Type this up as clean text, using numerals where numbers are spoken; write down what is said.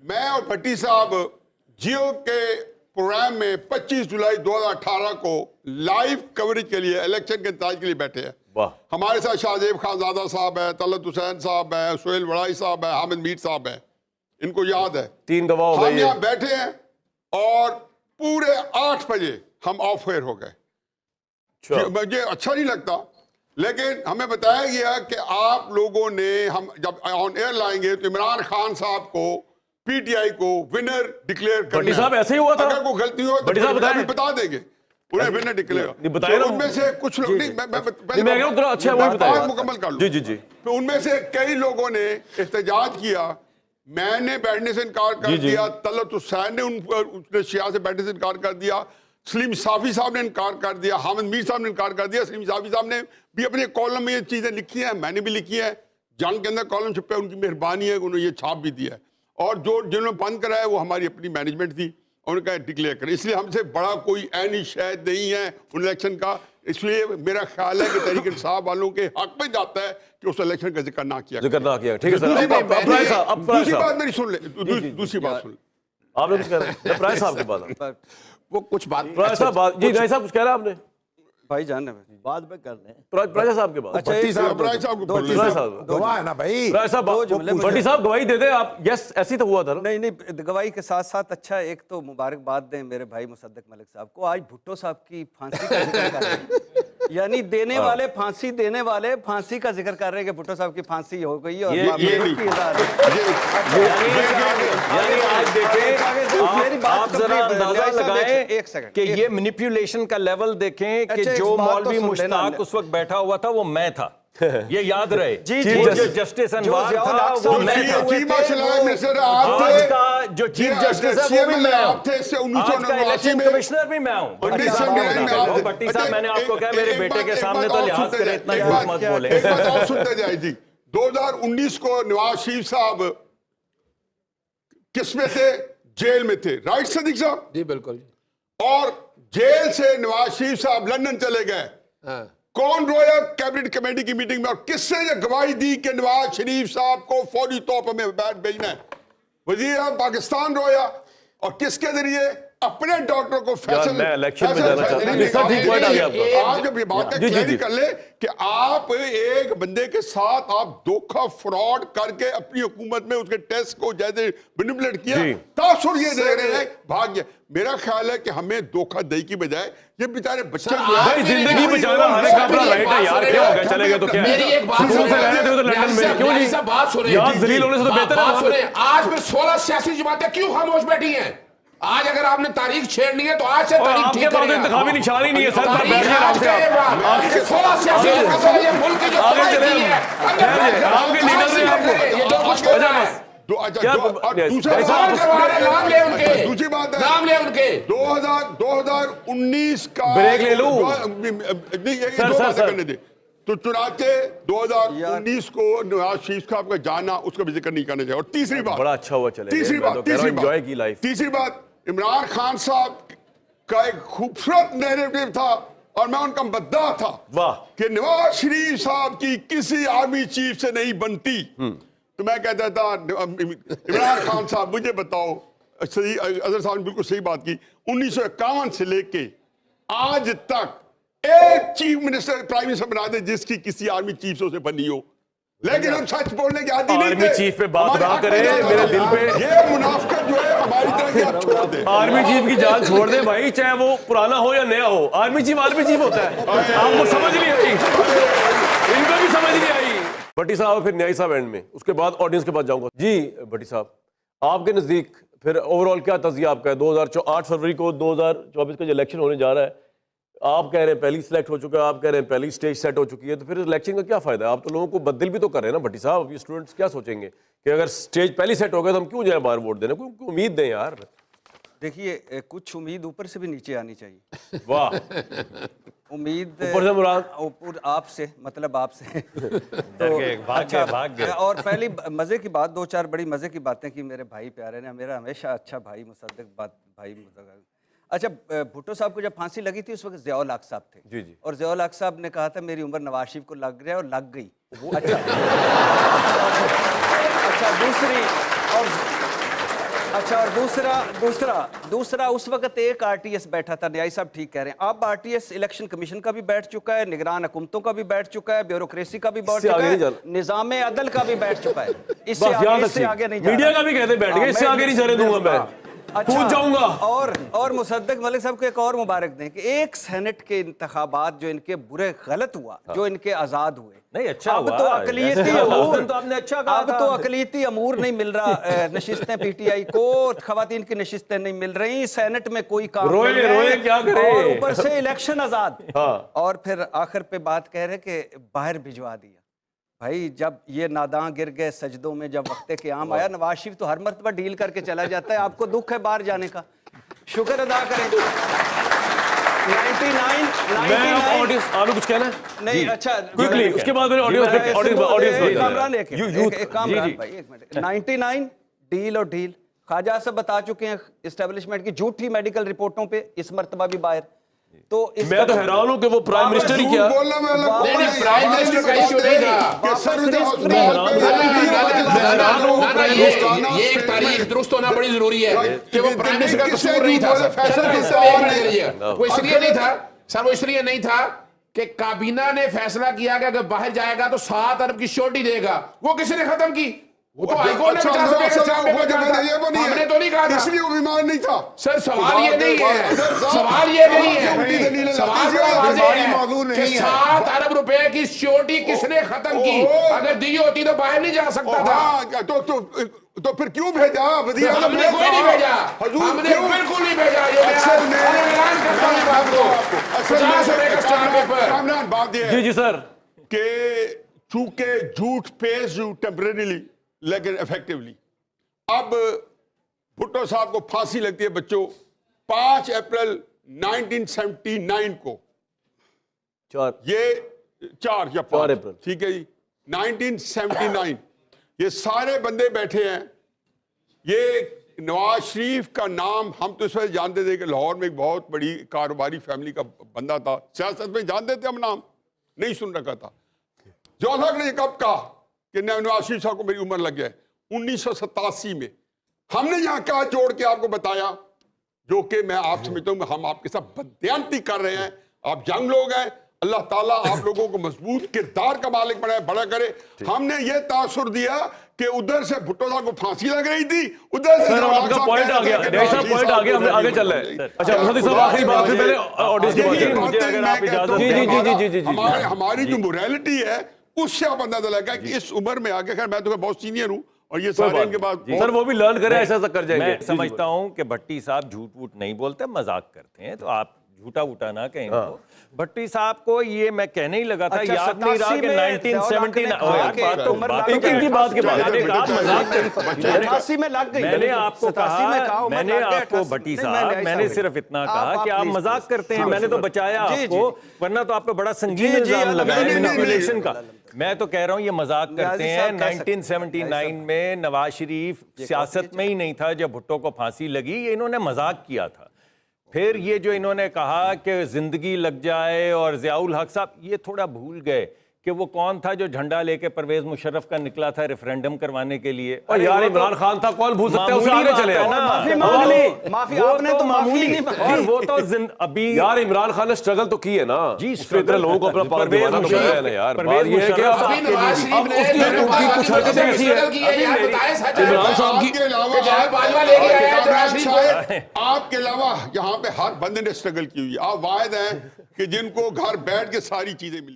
मैं और भट्टी साहब जियो के प्रोग्राम में 25 जुलाई 2018 को लाइव कवरेज के लिए इलेक्शन के इंतजार के लिए बैठे हैं। हमारे साथ शाहजेब खानजादा साहब है, तलत हुसैन साहब है, सोहेल वड़ाई साहब है, हामिद मीर साहब है, इनको याद है। 3 गवाह हो गए। हम यहाँ बैठे हैं और पूरे 8 बजे हम ऑफ एयर हो गए। मुझे अच्छा नहीं लगता, लेकिन हमें बताया गया कि आप लोगों ने, हम जब ऑन एयर लाएंगे तो इमरान खान साहब को, पीटीआई को विनर डिक्लेयर करना है। साहब ऐसे ही हुआ था। अगर कोई गलती हो तो बता देंगे, उन्हें विनर डिक्लेयर बताया। उनमें से कुछ लोग मैं मुकम्मल कर लूं। जी। तो उनमें से कई लोगों ने एहतजाज किया, मैंने बैठने से इनकार कर दिया, तलत हुसैन ने उसने शिया से बैठने से इनकार कर दिया, सलीम साफी साहब ने इनकार कर दिया, हामिद मीर साहब ने इनकार कर दिया। सलीम साफी साहब ने भी अपने कॉलम में ये चीज़ें लिखी हैं, मैंने भी लिखी है, जंग के अंदर कॉलम छपे, उनकी मेहरबानी है, उन्होंने ये छाप भी दिया है। और जिन्होंने बंद कराया वो हमारी अपनी मैनेजमेंट थी, उन्होंने डिक्लेयर करें। इसलिए हमसे बड़ा कोई ऐनी शायद नहीं है उन इलेक्शन का। इसलिए मेरा ख्याल है कि तहरीक इंसाफ वालों के हक में जाता है कि उस इलेक्शन का जिक्र ना किया। ठीक है सर। दूसरी बात मेरी सुन ले, दूसरी बात सुन ले। आप लोग कुछ कह रहे हैं प्राय साहब के बाद वो कुछ बात प्राय साहब जी नहीं साहब कुछ कह रहे हैं आपने भाई जान बाद में कर लें। प्राय साहब के बाद। अच्छा प्राय साहब गवाह है ना भाई। प्राय साहब भट्टी साहब गवाही दे दे आप। यस ऐसी तो हुआ था। नहीं गवाही के साथ साथ अच्छा एक तो मुबारकबाद दें मेरे भाई मुसद्दक मलिक साहब को, आज भुट्टो साहब की फांसी का जिक्र कर रहे हैं। यानी देने वाले फांसी देने वाले फांसी का जिक्र कर रहे हैं कि भुट्टो साहब की फांसी हो गई और मेरी बात जरा अंदाजा लगाएं एक सेकंड कि ये मैनिपुलेशन का लेवल देखें कि जो मौलवी मुश्ताक उस वक्त बैठा हुआ था वो मैं था। ये याद रहे। जी जस्टिस अनवार था वो मैं था। आज का जो चीफ जस्टिस है वो भी मैं हूं। आज का इलेक्शन कमिश्नर भी मैं हूं। भट्टी साहब मैंने आपको कहा मेरे बेटे के सामने तो लिहाज करें, इतना झूठ मत बोले। 2019 को नवाज शरीफ साहब किस में थे? जेल में थे, राइट सदीक साहब? जी बिल्कुल। और जेल से नवाज शरीफ साहब लंदन चले गए। कौन रोया कैबिनेट कमेटी की मीटिंग में और किसने ये गवाही दी कि नवाज शरीफ साहब को फौरी तौर पर हमें बैठ भेजना है? वजीर आज़म पाकिस्तान रोया और किसके जरिए? अपने डॉक्टर को फैसल कर ले कि आप एक बंदे के साथ आप धोखा फ्रॉड करके अपनी हुकूमत में उसके टेस्ट को जैसे मैनिपुलेट किया, तासुर ये दे रहे हैं, भाग गया। मेरा ख्याल है कि हमें धोखा दई की बजाय ये बेचारे बच्चे भाई जिंदगी बचाना हमारे का अपना राइट है यार। क्या हो गया, चले गए तो क्या? मेरी एक बात से रहने थे तो लंदन में क्यों नहीं? बात सुने यार जलील होने से तो बेहतर है। आज में 16 सियासी जमातें क्यों खामोश बैठी हैं? आज अगर आपने तारीख छेड़नी है तो आज से तारीख ठीक करें। इंतखाबी निशानी नहीं है सर, पर बैठ के आराम से आप 16 सियासी जमातें ये मुल्क की जो आगे चले आपके लीडर ने आपको ये जो कुछ कर रहा है। दूसरी बात है, नाम ले उनके 2019 का ब्रेक ले लूं करने दे। तो चुनाचे 2019 को नवाज शरीफ साहब का जाना उसका भी जिक्र नहीं करना चाहिए। और तीसरी बात, बड़ा अच्छा हुआ चले। तीसरी बात इमरान खान साहब का एक खूबसूरत नैरेटिव था और मैं उनका मद्दाह था कि नवाज शरीफ साहब की किसी आर्मी चीफ से नहीं बनती। तो मैं कहता था इमरान खान साहब मुझे बताओ, सही अजहर साहब ने बिल्कुल सही बात की, 1951 से लेके आज तक एक चीफ मिनिस्टर प्राइम मिनिस्टर बना दे जिसकी किसी आर्मी चीफ से उसे बनी हो। लेकिन हम सच बोलने के आदि नहीं थे। आर्मी चीफ पे बात ना करें, मेरे दिल पे ये मुनाफिकत जो है हमारी तरह की आप छोड़ दें। आर्मी चीफ की जान छोड़ दे भाई, चाहे वो पुराना हो या नया हो। आर्मी चीफ होता है। आपको समझ नहीं आई, इनको भी समझ नहीं आई। भट्टी साहब फिर न्याय साहब एंड में, उसके बाद ऑडियंस के पास जाऊंगा। जी भट्टी साहब, आपके नजदीक फिर ओवरऑल क्या तज़िया आपका है? 8 फरवरी को 2024 का जो इलेक्शन होने जा रहा है, आप कह रहे हैं पहली सिलेक्ट हो चुका है, आप कह रहे हैं पहली स्टेज सेट हो चुकी है, तो फिर इलेक्शन का क्या फायदा है? आप तो लोगों को बदल भी तो कर रहे हैं ना भट्टी साहब। अभी स्टूडेंट्स क्या सोचेंगे कि अगर स्टेज पहली सेट हो गया तो हम क्यों जाए बाहर वोट देने? कोई उम्मीद दें यार। देखिए कुछ उम्मीद ऊपर से भी नीचे आनी चाहिए। वाह, उम्मीद ऊपर से मुराद ऊपर आपसे, मतलब आपसे तो भाग गए। और पहली मजे की बात, 2-4 बड़ी मजे की बातें की मेरे भाई प्यारे ने। मेरा हमेशा अच्छा भाई मुसद्दक भाई मुसद्दक। अच्छा, भुट्टो साहब को जब फांसी लगी थी उस वक्त ज़ियाउल हक साहब थे। जी। और ज़ियाउल हक साहब ने कहा था मेरी उम्र नवाज शरीफ को लग गया और लग गई। अच्छा दूसरी, और अच्छा, और दूसरा उस वक्त एक आरटीएस बैठा था, न्यायी साहब ठीक कह रहे हैं। अब आरटीएस इलेक्शन कमीशन का भी बैठ चुका है, निगरान हुकूमतों का भी बैठ चुका है, ब्यूरोक्रेसी का भी बैठ इससे चुका आगे नहीं है, जाना। निजाम अदल का भी बैठ चुका है। बस यहाँ तक इससे ठीक। आगे नहीं जाना। मीडिया का भी कहते बैठ गए, इससे आगे नहीं जाने दूंगा मैं। कूद जाऊंगा। और मुसद्दक मलिक साहब को एक और मुबारक दें कि एक सेनेट के इंतखाबात जो इनके बुरे गलत हुआ, जो इनके आजाद हुए, नहीं अच्छा अब हुआ। तो अकलियती जैसे अमूर, तो आपने अच्छा कहा अब था। तो अकलियती अमूर नहीं मिल रहा, नशिस्तें पीटीआई को, खवातीन की नशिस्तें नहीं मिल रही, सेनेट में कोई काम रोए नहीं है, रोए क्या करे? और ऊपर से इलेक्शन आजाद। हाँ। और फिर आखिर पे बात कह रहे कि बाहर भिजवा दिया। भाई जब ये नादां गिर गए सजदों में, जब वक्ते क़याम आया, नवाज शरीफ तो हर मर्तबा डील करके चला जाता है। आपको दुख है बाहर जाने का, शुक्र अदा करें। 99 ऑडियंस आपने कुछ कहना है? नहीं, अच्छा क्विकली उसके बाद मेरे ऑडियंस कामरान एक कामरान भाई, एक मिनट। 99 डील और ढील, ख्वाजा साहब बता चुके हैं इस्टेब्लिशमेंट की झूठी मेडिकल रिपोर्टों पे, इस मर्तबा भी बाहर। तो मैं तो हैरान हूं कि वो प्राइम मिनिस्टर ही क्या बोलना में अलग नहीं, नहीं, प्राइम मिनिस्टर का इश्यू नहीं था। ये एक तारीख दुरुस्त होना बड़ी जरूरी है कि वो प्राइम मिनिस्टर का कसूर नहीं था सर। वो इसलिए नहीं था सर, वो इसलिए नहीं था कि काबीना ने फैसला किया कि अगर बाहर जाएगा तो 7 अरब की श्योरिटी देगा। वो किसी ने खत्म की? वो तो हाईकोर्ट ने 50 रुपए का स्टाम्प पेपर कहा था। हमने तो नहीं कहा था। इसलिए वो बीमार नहीं था। सर सवाल ये नहीं है, सवाल ये नहीं है, सवाल बड़ा वाज़ेह है कि 7 अरब रुपए की श्योरिटी किसने खत्म की? अगर दी होती तो बाहर नहीं जा सकता था। तो फिर क्यों भेजा? वज़ीर आज़म हमने कोई नहीं भेजा, हमने बिल्कुल नहीं भेजा। ये मैं ऐलान करता हूं आपको, 50 रुपए का स्टाम्प पेपर। कामरान बात ये जी है जी सर कि चूंकि झूठ पेश यू टेम्परेरीली लेकिन इफेक्टिवली, अब भुट्टो साहब को फांसी लगती है बच्चों 5 अप्रैल 1979 को। ये 4 या 5 अप्रैल, ठीक है जी, 1979। ये सारे बंदे बैठे हैं। ये नवाज शरीफ का नाम हम तो इस वजह जानते थे कि लाहौर में एक बहुत बड़ी कारोबारी फैमिली का बंदा था। सियासत में जानते थे हम, नाम नहीं सुन रखा था। जौहर ने कब कहा कि नवाज शरीफ साहब को मेरी उम्र लग गया? 1987 में हमने यहाँ क्या जोड़ के आपको बताया, जो कि मैं आप समझता हूँ हम आपके साथ बदयांती कर रहे हैं। आप यंग लोग हैं, अल्लाह ताला आप लोगों को मजबूत किरदार का मालिक बनाए, बड़ा करे। हमने ये तासुर दिया कि उधर से भुट्टो साहब को फांसी लग रही थी, उधर से सर आपका पॉइंट आ गया, न्यायी साहब पॉइंट आ गया, हम आगे चल रहे हैं। अच्छा मुहद्दिस साहब आखिरी बात फिर पहले ऑडियंस की बात करें। मुझे अगर आप इजाजत जी जी जी जी जी जी हमारी जो मोरालिटी है उससे आप अंदाजा लगा कि इस उम्र में आके, खैर मैं तो बहुत सीनियर हूं और ये सारे इनके बाद सर वो भी लर्न करें, ऐसा कर जाएंगे। मैं समझता हूं कि भट्टी साहब झूठ वूठ नहीं बोलते, मजाक करते हैं, तो आप झूठा वूटा ना कहें इनको। भट्टी साहब को ये मैं कहने ही लगा था, याद नहीं रहा कि 1979 बात की बात के बाद आप मजाक करते। 88 में लग गई। मैंने आपको कहा, मैंने आपको भट्टी साहब, मैंने सिर्फ इतना कहा कि आप मजाक करते हैं। मैंने तो बचाया आपको, वरना तो आप पे बड़ा संगीन इल्जाम लगा है मैनिपुलेशन का। मैं तो कह रहा हूं ये मजाक करते हैं। 1979 में नवाज शरीफ सियासत में ही नहीं था जब भुट्टो को फांसी लगी, ये इन्होंने मजाक किया था। फिर ये जो इन्होंने कहा कि जिंदगी लग जाए, और ज़ियाउल हक साहब ये थोड़ा भूल गए कि वो कौन था जो झंडा लेके परवेज मुशर्रफ का निकला था रेफरेंडम करवाने के लिए। और यार इमरान खान था, कौन भूल सकता है, उससे आगे चले ना। माफी मांग ली, माफी आपने तो मामूली नहीं मांगी। और वो तो अभी यार इमरान खान ने स्ट्रगल तो की है ना जी, उसने इतने लोगों को अपना पार दिवाना तो किया है ना यार। बात ये है कि अभी नवाज शरीफ ने कुछ हरकतें ऐसी है इमरान साहब की, आपके अलावा जहां बाजवा लेके आया नवाज शरीफ को। आपके अलावा यहाँ पे हर बंदे ने स्ट्रगल की हुई है। आप वाहिद हैं कि जिनको घर बैठ के सारी चीजें मिली।